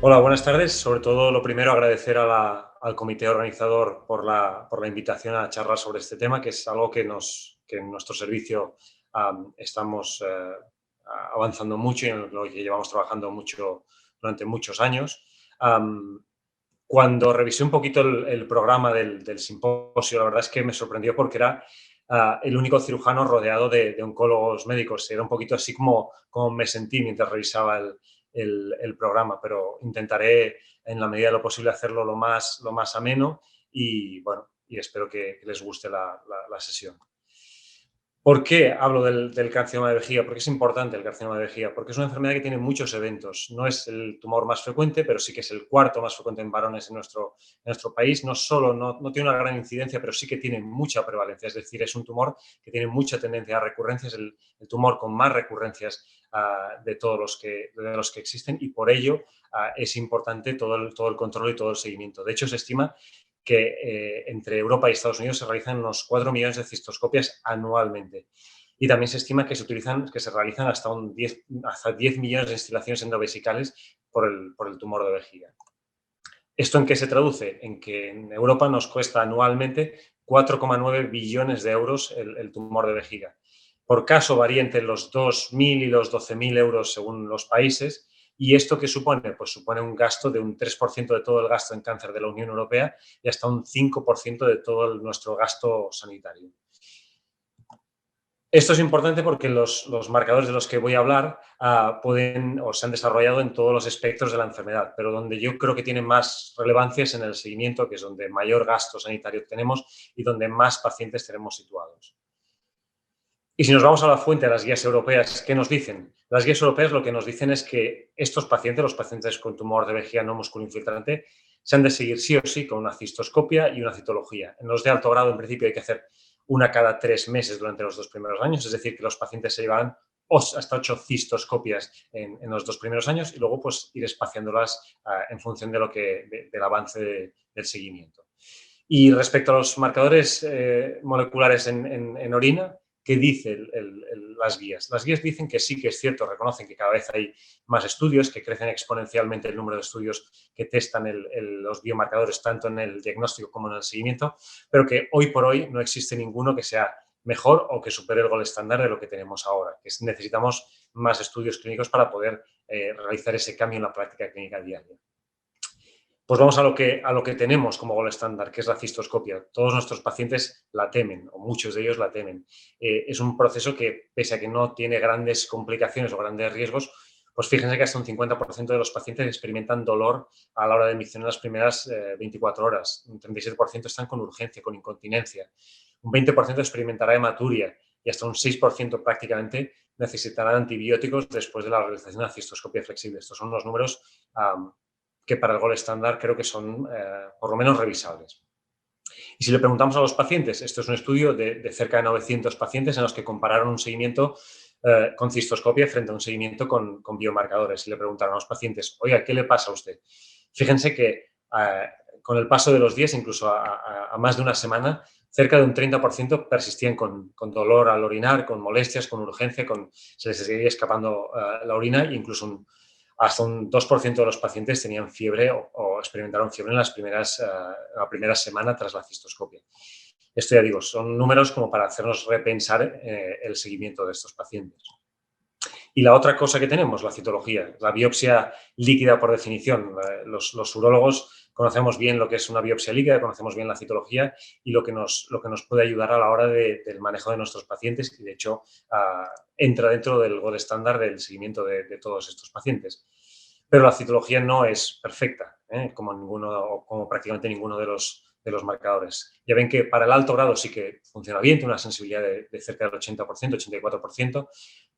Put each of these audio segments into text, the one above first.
Hola, buenas tardes. Sobre todo, lo primero, agradecer al comité organizador por la invitación a charlar sobre este tema, que es algo que en nuestro servicio estamos avanzando mucho y en lo que llevamos trabajando mucho durante muchos años. Am, Cuando revisé un poquito el programa del simposio, la verdad es que me sorprendió porque era el único cirujano rodeado de oncólogos médicos. Era un poquito así como me sentí mientras revisaba el programa, pero intentaré en la medida de lo posible hacerlo lo más ameno y, bueno, y espero que les guste la sesión. ¿Por qué hablo del carcinoma de vejiga? Porque es importante el carcinoma de vejiga, porque es una enfermedad que tiene muchos eventos. No es el tumor más frecuente, pero sí que es el cuarto más frecuente en varones en nuestro país. No solo no tiene una gran incidencia, pero sí que tiene mucha prevalencia. Es decir, es un tumor que tiene mucha tendencia a recurrencias, el tumor con más recurrencias de todos los que existen, y por ello es importante todo el control y todo el seguimiento. De hecho, se estima que entre Europa y Estados Unidos se realizan unos 4 millones de cistoscopias anualmente. Y también se estima que se realizan hasta 10 millones de instilaciones endovesicales por el tumor de vejiga. ¿Esto en qué se traduce? En que en Europa nos cuesta anualmente 4,9 billones de euros el tumor de vejiga. Por caso varía entre los 2.000 y los 12.000 euros según los países. ¿Y esto qué supone? Pues supone un gasto de un 3% de todo el gasto en cáncer de la Unión Europea y hasta un 5% de todo nuestro gasto sanitario. Esto es importante porque los marcadores de los que voy a hablar pueden o se han desarrollado en todos los espectros de la enfermedad, pero donde yo creo que tienen más relevancia es en el seguimiento, que es donde mayor gasto sanitario tenemos y donde más pacientes tenemos situados. Y si nos vamos a la fuente de las guías europeas, ¿qué nos dicen? Las guías europeas lo que nos dicen es que estos pacientes, los pacientes con tumor de vejiga no musculoinfiltrante, se han de seguir sí o sí con una cistoscopia y una citología. En los de alto grado, en principio, hay que hacer una cada 3 meses durante los 2 primeros años, es decir, que los pacientes se llevan hasta 8 cistoscopias en los 2 primeros años y luego pues ir espaciándolas en función del avance del seguimiento. Y respecto a los marcadores moleculares en orina, ¿qué dicen las guías? Las guías dicen que sí que es cierto, reconocen que cada vez hay más estudios, que crecen exponencialmente el número de estudios que testan los biomarcadores tanto en el diagnóstico como en el seguimiento, pero que hoy por hoy no existe ninguno que sea mejor o que supere el gol estándar de lo que tenemos ahora. Que necesitamos más estudios clínicos para poder realizar ese cambio en la práctica clínica diaria. Pues vamos a lo que tenemos como gol estándar, que es la cistoscopia. Todos nuestros pacientes la temen, o muchos de ellos la temen. Es un proceso que, pese a que no tiene grandes complicaciones o grandes riesgos, pues fíjense que hasta un 50% de los pacientes experimentan dolor a la hora de emisión en las primeras 24 horas. Un 37% están con urgencia, con incontinencia. Un 20% experimentará hematuria y hasta un 6% prácticamente necesitarán antibióticos después de la realización de la cistoscopia flexible. Estos son los números que para el gol estándar creo que son por lo menos revisables. Y si le preguntamos a los pacientes, esto es un estudio de cerca de 900 pacientes en los que compararon un seguimiento con cistoscopia frente a un seguimiento con biomarcadores. Y le preguntaron a los pacientes, oiga, ¿qué le pasa a usted? Fíjense que con el paso de los días, incluso a más de una semana, cerca de un 30% persistían con dolor al orinar, con molestias, con urgencia, se les seguía escapando la orina e incluso hasta un 2% de los pacientes tenían fiebre o experimentaron fiebre en la primera semana tras la cistoscopia. Esto ya digo, son números como para hacernos repensar el seguimiento de estos pacientes. Y la otra cosa que tenemos, la citología, la biopsia líquida por definición. Los urólogos conocemos bien lo que es una biopsia líquida, conocemos bien la citología y lo que nos puede ayudar a la hora del manejo de nuestros pacientes y, de hecho, entra dentro del gold estándar del seguimiento de todos estos pacientes. Pero la citología no es perfecta, como prácticamente ninguno de los marcadores. Ya ven que para el alto grado sí que funciona bien, tiene una sensibilidad de cerca del 80%, 84%,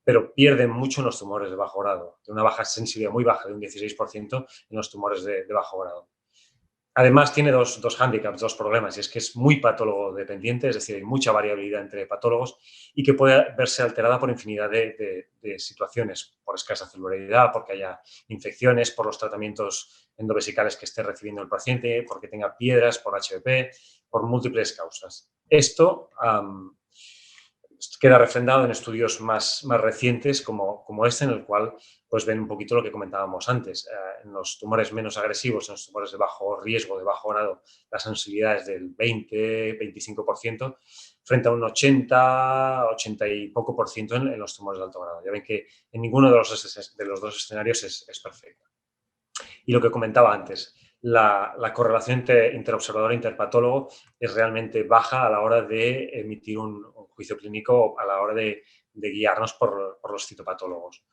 pero pierden mucho en los tumores de bajo grado, de una baja sensibilidad muy baja, de un 16% en los tumores de bajo grado. Además, tiene dos hándicaps, dos problemas, y es que es muy patólogo dependiente, es decir, hay mucha variabilidad entre patólogos y que puede verse alterada por infinidad de situaciones, por escasa celularidad, porque haya infecciones, por los tratamientos endovesicales que esté recibiendo el paciente, porque tenga piedras, por HPV, por múltiples causas. Esto queda refrendado en estudios más recientes como este, en el cual pues ven un poquito lo que comentábamos antes. En los tumores menos agresivos, en los tumores de bajo riesgo, de bajo grado, la sensibilidad es del 20-25%, frente a un 80 y poco por ciento en los tumores de alto grado. Ya ven que en ninguno de los dos escenarios es perfecto. Y lo que comentaba antes, la correlación interobservador e interpatólogo es realmente baja a la hora de emitir un juicio clínico, a la hora de guiarnos por los citopatólogos.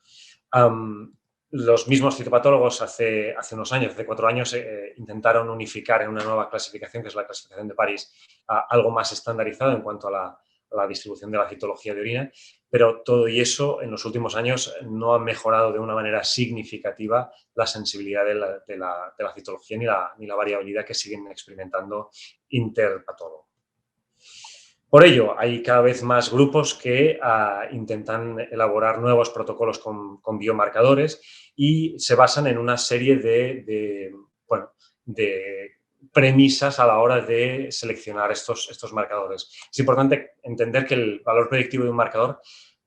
Los mismos citopatólogos hace unos años, hace 4 años, intentaron unificar en una nueva clasificación, que es la clasificación de París, algo más estandarizado en cuanto a la distribución de la citología de orina, pero todo y eso en los últimos años no ha mejorado de una manera significativa la sensibilidad de la citología ni la variabilidad que siguen experimentando interpatólogos. Por ello, hay cada vez más grupos que intentan elaborar nuevos protocolos con biomarcadores y se basan en una serie de premisas a la hora de seleccionar estos marcadores. Es importante entender que el valor predictivo de un marcador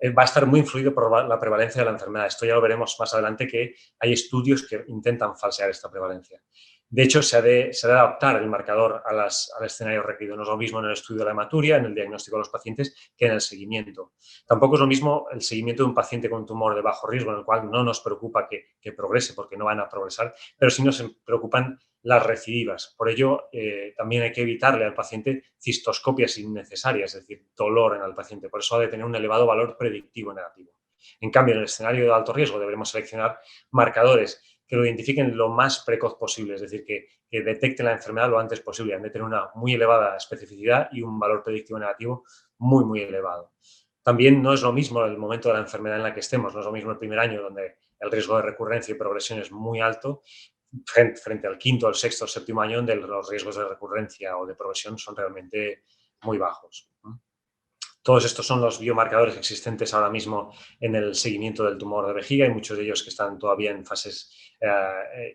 va a estar muy influido por la prevalencia de la enfermedad. Esto ya lo veremos más adelante, que hay estudios que intentan falsear esta prevalencia. De hecho, se ha de adaptar el marcador al escenario requerido. No es lo mismo en el estudio de la hematuria, en el diagnóstico de los pacientes, que en el seguimiento. Tampoco es lo mismo el seguimiento de un paciente con un tumor de bajo riesgo, en el cual no nos preocupa que progrese, porque no van a progresar, pero sí nos preocupan las recidivas. Por ello, también hay que evitarle al paciente cistoscopias innecesarias, es decir, dolor en el paciente. Por eso ha de tener un elevado valor predictivo negativo. En cambio, en el escenario de alto riesgo deberemos seleccionar marcadores que lo identifiquen lo más precoz posible, es decir, que detecten la enfermedad lo antes posible. Han de tener una muy elevada especificidad y un valor predictivo negativo muy elevado. También no es lo mismo el momento de la enfermedad en la que estemos, no es lo mismo el primer año, donde el riesgo de recurrencia y progresión es muy alto, frente al quinto, al sexto, al séptimo año, donde los riesgos de recurrencia o de progresión son realmente muy bajos. Todos estos son los biomarcadores existentes ahora mismo en el seguimiento del tumor de vejiga, y muchos de ellos que están todavía en fases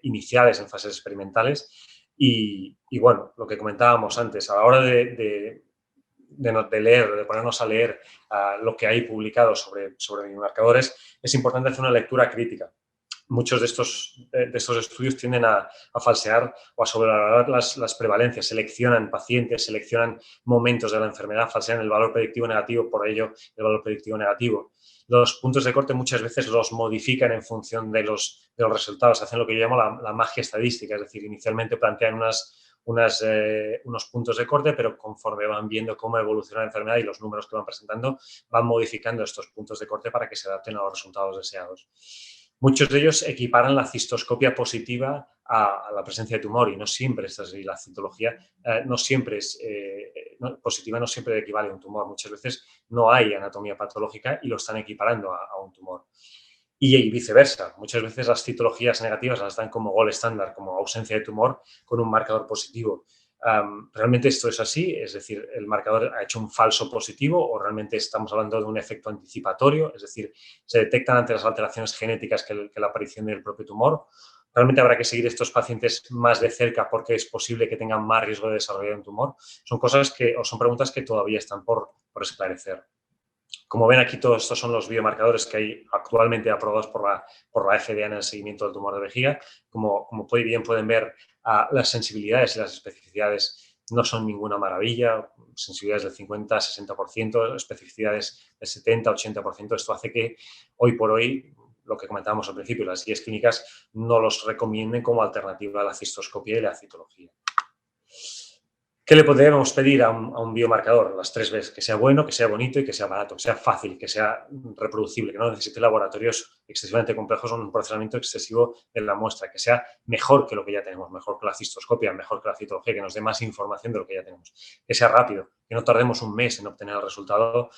iniciales, en fases experimentales. Y bueno, lo que comentábamos antes, a la hora de leer, de ponernos a leer lo que hay publicado sobre biomarcadores, es importante hacer una lectura crítica. Muchos de estos estudios tienden a falsear o a sobrevalorar las prevalencias, seleccionan pacientes, seleccionan momentos de la enfermedad, falsean el valor predictivo negativo, por ello el valor predictivo negativo. Los puntos de corte muchas veces los modifican en función de los resultados, hacen lo que yo llamo la magia estadística, es decir, inicialmente plantean unos puntos de corte, pero conforme van viendo cómo evoluciona la enfermedad y los números que van presentando, van modificando estos puntos de corte para que se adapten a los resultados deseados. Muchos de ellos equiparan la cistoscopia positiva a la presencia de tumor, y no siempre es así. La citología no siempre es positiva, no siempre equivale a un tumor. Muchas veces no hay anatomía patológica y lo están equiparando a un tumor. Y viceversa. Muchas veces las citologías negativas las dan como gol estándar, como ausencia de tumor con un marcador positivo. ¿Realmente esto es así? Es decir, ¿el marcador ha hecho un falso positivo o realmente estamos hablando de un efecto anticipatorio? Es decir, ¿se detectan ante las alteraciones genéticas que la aparición del propio tumor? ¿Realmente habrá que seguir estos pacientes más de cerca porque es posible que tengan más riesgo de desarrollar un tumor? Son preguntas que todavía están por esclarecer. Como ven aquí, todos estos son los biomarcadores que hay actualmente aprobados por la FDA en el seguimiento del tumor de vejiga. Como bien pueden ver, las sensibilidades y las especificidades no son ninguna maravilla, sensibilidades del 50-60%, especificidades del 70-80%. Esto hace que hoy por hoy, lo que comentábamos al principio, las guías clínicas no los recomienden como alternativa a la cistoscopia y la citología. ¿Qué le podríamos pedir a un biomarcador? Las 3 Bs: que sea bueno, que sea bonito y que sea barato, que sea fácil, que sea reproducible, que no necesite laboratorios excesivamente complejos o un procesamiento excesivo de la muestra, que sea mejor que lo que ya tenemos, mejor que la cistoscopia, mejor que la citología, que nos dé más información de lo que ya tenemos, que sea rápido, que no tardemos un mes en obtener el resultado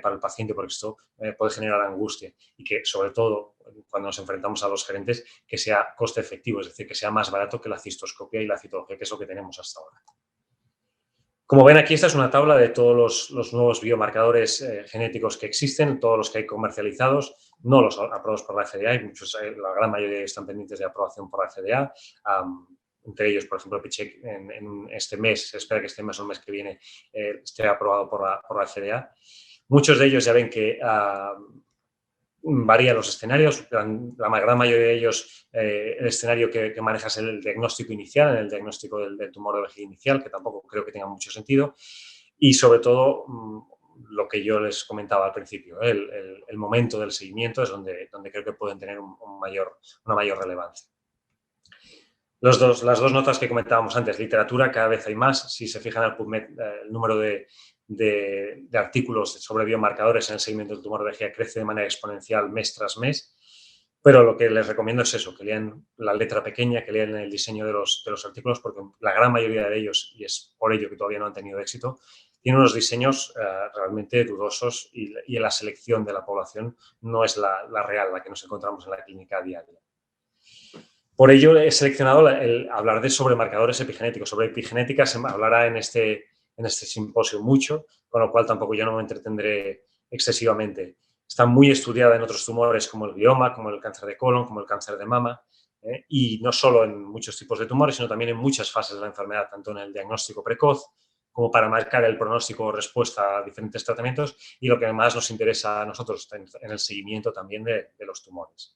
para el paciente, porque esto puede generar angustia, y que, sobre todo, cuando nos enfrentamos a los gerentes, que sea coste efectivo, es decir, que sea más barato que la cistoscopia y la citología, que es lo que tenemos hasta ahora. Como ven aquí, esta es una tabla de todos los nuevos biomarcadores genéticos que existen, todos los que hay comercializados, no los aprobados por la FDA, y muchos, la gran mayoría están pendientes de aprobación por la FDA. Entre ellos, por ejemplo, Pichec, en este mes, se espera que este mes o el mes que viene esté aprobado por la FDA. Muchos de ellos ya ven que varían los escenarios, la gran mayoría de ellos, el escenario que manejas es el diagnóstico inicial, el diagnóstico del tumor de vejiga inicial, que tampoco creo que tenga mucho sentido, y sobre todo lo que yo les comentaba al principio, el momento del seguimiento es donde creo que pueden tener una mayor relevancia. Las dos notas que comentábamos antes, literatura, cada vez hay más. Si se fijan en el PubMed, el número de artículos sobre biomarcadores en el seguimiento del tumor de vejiga crece de manera exponencial mes tras mes. Pero lo que les recomiendo es eso, que lean la letra pequeña, que lean el diseño de los artículos, porque la gran mayoría de ellos, y es por ello que todavía no han tenido éxito, tienen unos diseños realmente dudosos y la selección de la población no es la real, la que nos encontramos en la clínica a diario. Por ello he seleccionado hablar sobre marcadores epigenéticos. Sobre epigenética se hablará en este simposio mucho, con lo cual tampoco yo no me entretendré excesivamente. Está muy estudiada en otros tumores como el glioma, como el cáncer de colon, como el cáncer de mama, y no solo en muchos tipos de tumores, sino también en muchas fases de la enfermedad, tanto en el diagnóstico precoz como para marcar el pronóstico o respuesta a diferentes tratamientos, y lo que más nos interesa a nosotros en el seguimiento también de los tumores.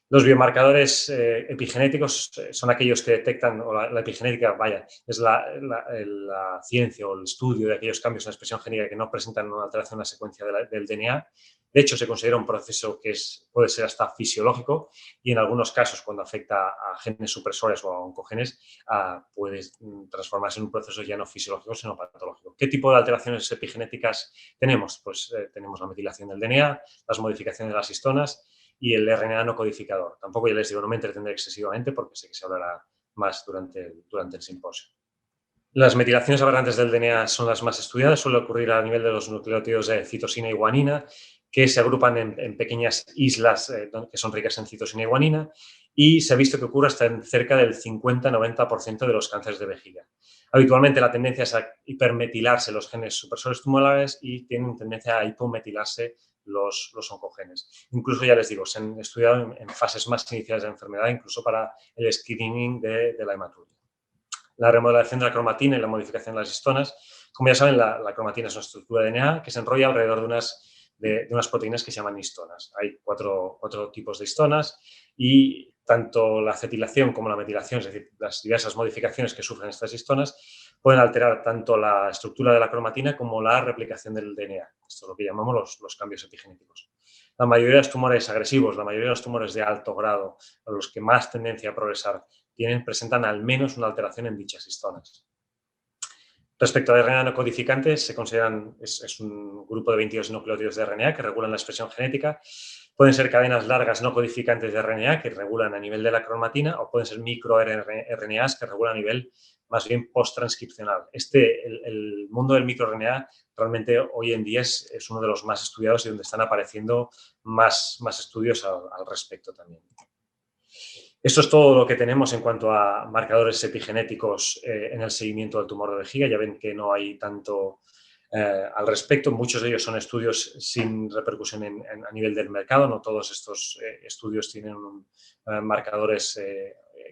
Los biomarcadores epigenéticos son aquellos que detectan, o la epigenética, vaya, es la ciencia o el estudio de aquellos cambios en la expresión génica que no presentan una alteración en la secuencia del DNA. De hecho, se considera un proceso que puede ser hasta fisiológico y en algunos casos, cuando afecta a genes supresores o a oncogenes, puede transformarse en un proceso ya no fisiológico, sino patológico. ¿Qué tipo de alteraciones epigenéticas tenemos? Pues tenemos la metilación del DNA, las modificaciones de las histonas y el RNA no codificador. Tampoco, ya les digo, no me entretendré excesivamente porque sé que se hablará más durante el simposio. Las metilaciones aberrantes del DNA son las más estudiadas, suele ocurrir a nivel de los nucleótidos de citosina y guanina, que se agrupan en pequeñas islas que son ricas en citosina y guanina, y se ha visto que ocurre hasta en cerca del 50-90% de los cánceres de vejiga. Habitualmente la tendencia es a hipermetilarse los genes supresores tumorales y tienen tendencia a hipometilarse los oncogenes. Incluso, ya les digo, se han estudiado en fases más iniciales de la enfermedad, incluso para el screening de la hematuria. La remodelación de la cromatina y la modificación de las histonas. Como ya saben, la cromatina es una estructura de DNA que se enrolla alrededor de unas proteínas que se llaman histonas. Hay cuatro tipos de histonas y tanto la acetilación como la metilación, es decir, las diversas modificaciones que sufren estas histonas, pueden alterar tanto la estructura de la cromatina como la replicación del DNA. Esto es lo que llamamos los cambios epigenéticos. La mayoría de los tumores agresivos, la mayoría de los tumores de alto grado, los que más tendencia a progresar, presentan al menos una alteración en dichas histonas. Respecto al RNA no codificante, se consideran, es un grupo de 22 nucleótidos de RNA que regulan la expresión genética. Pueden ser cadenas largas no codificantes de RNA que regulan a nivel de la cromatina o pueden ser microRNAs que regulan a nivel más bien post-transcripcional. El mundo del microRNA realmente hoy en día es uno de los más estudiados y donde están apareciendo más estudios al respecto también. Esto es todo lo que tenemos en cuanto a marcadores epigenéticos en el seguimiento del tumor de vejiga. Ya ven que no hay tanto al respecto. Muchos de ellos son estudios sin repercusión a nivel del mercado. No todos estos estudios tienen marcadores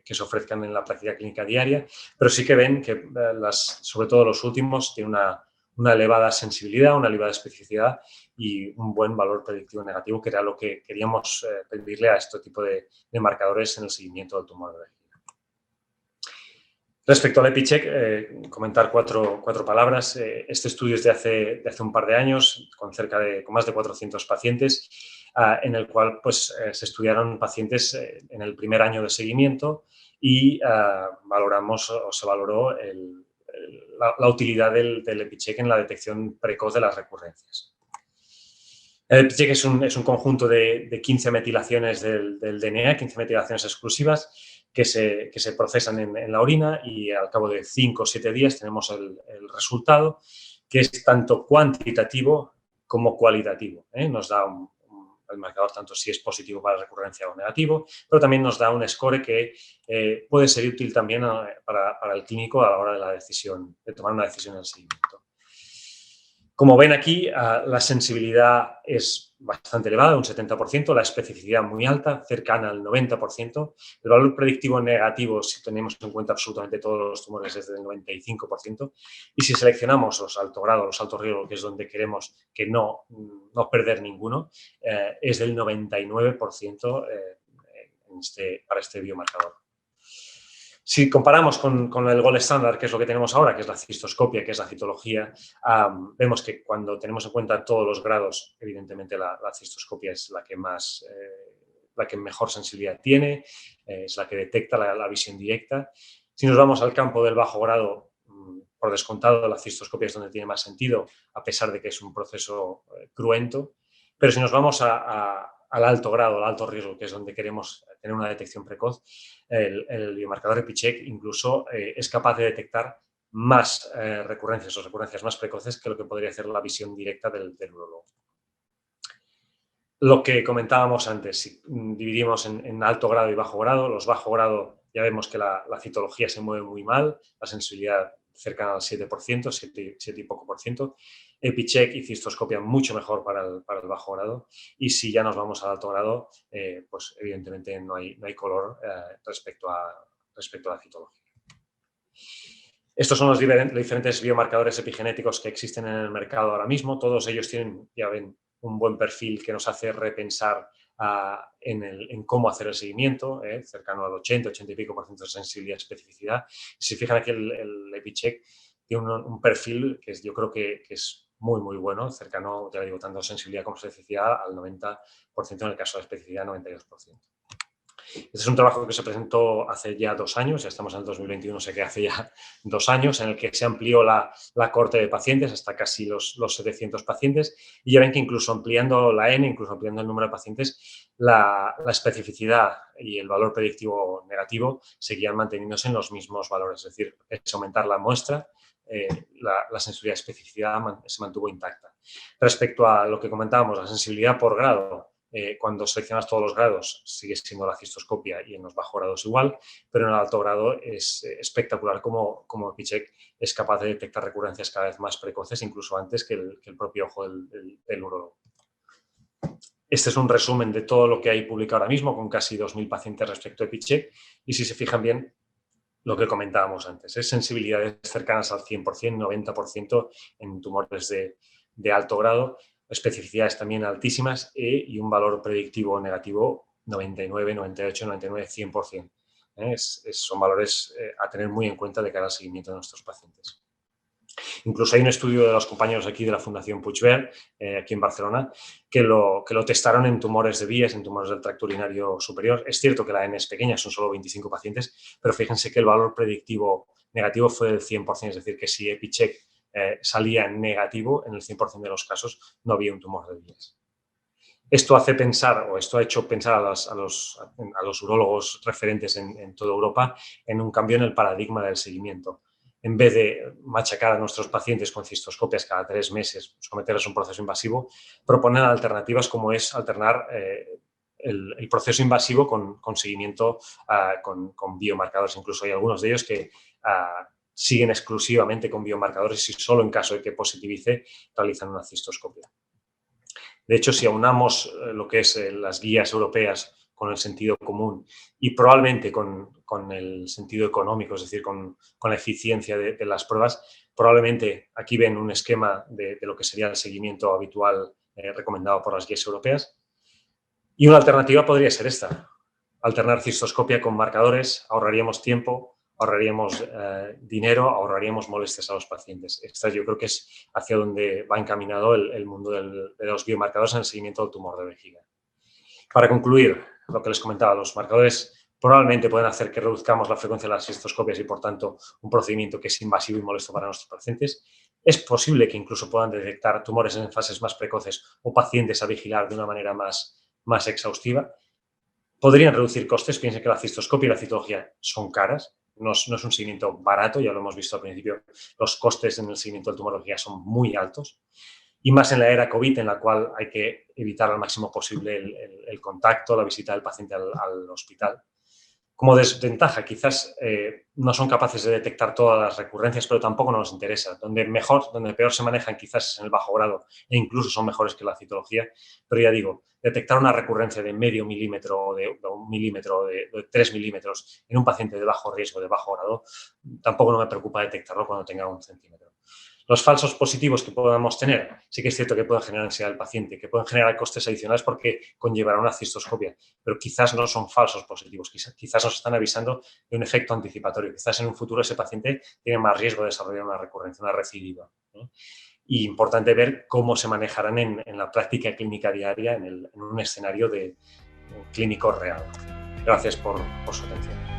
que se ofrezcan en la práctica clínica diaria, pero sí que ven que sobre todo los últimos tienen una elevada sensibilidad, una elevada especificidad y un buen valor predictivo negativo, que era lo que queríamos pedirle a este tipo de marcadores en el seguimiento del tumor de vejiga. Respecto al EpiCheck, comentar cuatro palabras. Este estudio es de hace un par de años, con más de 400 pacientes, en el cual pues, se estudiaron pacientes en el primer año de seguimiento y se valoró la utilidad del EpiCheck en la detección precoz de las recurrencias. El EpiCheck es un conjunto de 15 metilaciones del DNA, 15 metilaciones exclusivas que se procesan en la orina y al cabo de 5 o 7 días tenemos el resultado, que es tanto cuantitativo como cualitativo. Nos da el marcador tanto si es positivo para recurrencia o negativo, pero también nos da un score que puede ser útil también para el clínico a la hora de tomar una decisión en el seguimiento. Como ven aquí, la sensibilidad es bastante elevada, un 70%, la especificidad muy alta, cercana al 90%. El valor predictivo negativo, si tenemos en cuenta absolutamente todos los tumores, es del 95%. Y si seleccionamos los alto grado, los alto riesgo, que es donde queremos que no perder ninguno, es del 99% para este biomarcador. Si comparamos con el gold estándar, que es lo que tenemos ahora, que es la cistoscopia, que es la citología, vemos que cuando tenemos en cuenta todos los grados, evidentemente la cistoscopia es la que mejor sensibilidad tiene, es la que detecta la visión directa. Si nos vamos al campo del bajo grado, por descontado, la cistoscopia es donde tiene más sentido, a pesar de que es un proceso cruento. Pero si nos vamos al alto grado, al alto riesgo, que es donde queremos tener una detección precoz, el biomarcador EpiCheck incluso es capaz de detectar más recurrencias o recurrencias más precoces que lo que podría hacer la visión directa del urólogo. Lo que comentábamos antes, si dividimos en alto grado y bajo grado, los bajo grado ya vemos que la citología se mueve muy mal, la sensibilidad cercana al 7%, 7 y poco por ciento. EpiCheck y cistoscopia mucho mejor para el bajo grado. Y si ya nos vamos al alto grado, pues evidentemente no hay color respecto a la citología. Estos son los diferentes biomarcadores epigenéticos que existen en el mercado ahora mismo. Todos ellos tienen, ya ven, un buen perfil que nos hace repensar en cómo hacer el seguimiento, cercano al 80 y pico por ciento de sensibilidad y especificidad. Si se fijan aquí, el EpiCheck tiene un perfil que yo creo que es muy, muy bueno, cercano, ya digo, tanto sensibilidad como especificidad al 90%, en el caso de especificidad 92%. Este es un trabajo que se presentó hace ya 2 años, ya estamos en el 2021, o sea que hace ya 2 años, en el que se amplió la corte de pacientes hasta casi los 700 pacientes, y ya ven que incluso ampliando la N, incluso ampliando el número de pacientes, la especificidad y el valor predictivo negativo seguían manteniéndose en los mismos valores, es decir, es aumentar la muestra, la sensibilidad y especificidad se mantuvo intacta. Respecto a lo que comentábamos, la sensibilidad por grado, cuando seleccionas todos los grados sigue siendo la cistoscopia y en los bajos grados igual, pero en el alto grado es espectacular como EpiCheck es capaz de detectar recurrencias cada vez más precoces, incluso antes que el propio ojo del urólogo. Este es un resumen de todo lo que hay publicado ahora mismo, con casi 2.000 pacientes respecto a EpiCheck, y si se fijan bien, lo que comentábamos antes, es sensibilidades cercanas al 100%, 90% en tumores de alto grado, especificidades también altísimas y un valor predictivo negativo 99, 98, 99, 100%. Son valores a tener muy en cuenta de cara al seguimiento de nuestros pacientes. Incluso hay un estudio de los compañeros aquí de la Fundación Puigverd, aquí en Barcelona, que lo testaron en tumores de vías, en tumores del tracto urinario superior. Es cierto que la N es pequeña, son solo 25 pacientes, pero fíjense que el valor predictivo negativo fue del 100%, es decir, que si EpiCheck salía negativo, en el 100% de los casos no había un tumor de vías. Esto hace pensar, o esto ha hecho pensar a los urólogos referentes en toda Europa en un cambio en el paradigma del seguimiento. En vez de machacar a nuestros pacientes con cistoscopias cada 3 meses, someterles a un proceso invasivo, proponen alternativas como es alternar el proceso invasivo con seguimiento con biomarcadores. Incluso hay algunos de ellos que siguen exclusivamente con biomarcadores y solo en caso de que positivice realizan una cistoscopia. De hecho, si aunamos lo que es las guías europeas con el sentido común y probablemente con el sentido económico, es decir, con la eficiencia de las pruebas, probablemente aquí ven un esquema de lo que sería el seguimiento habitual recomendado por las guías europeas. Y una alternativa podría ser esta: alternar cistoscopia con marcadores, ahorraríamos tiempo, ahorraríamos dinero, ahorraríamos molestias a los pacientes. Esta yo creo que es hacia donde va encaminado el mundo de los biomarcadores en el seguimiento del tumor de vejiga. Para concluir, lo que les comentaba, los marcadores probablemente pueden hacer que reduzcamos la frecuencia de las cistoscopias y, por tanto, un procedimiento que es invasivo y molesto para nuestros pacientes. Es posible que incluso puedan detectar tumores en fases más precoces o pacientes a vigilar de una manera más exhaustiva. Podrían reducir costes. Piensen que la cistoscopia y la citología son caras. No es un seguimiento barato, ya lo hemos visto al principio. Los costes en el seguimiento de tumología son muy altos. Y más en la era COVID, en la cual hay que evitar al máximo posible el contacto, la visita del paciente al hospital. Como desventaja, quizás no son capaces de detectar todas las recurrencias, pero tampoco nos interesa. Donde peor se manejan quizás es en el bajo grado e incluso son mejores que la citología. Pero ya digo, detectar una recurrencia de medio milímetro o de 1 milímetro o de 3 milímetros en un paciente de bajo riesgo, de bajo grado, tampoco no me preocupa detectarlo cuando tenga 1 centímetro. Los falsos positivos que podamos tener, sí que es cierto que pueden generar ansiedad al paciente, que pueden generar costes adicionales porque conllevará una cistoscopia, pero quizás no son falsos positivos, quizás nos están avisando de un efecto anticipatorio, quizás en un futuro ese paciente tiene más riesgo de desarrollar una recurrencia, una recidiva, ¿no? Y importante ver cómo se manejarán en la práctica clínica diaria en un escenario clínico real. Gracias por su atención.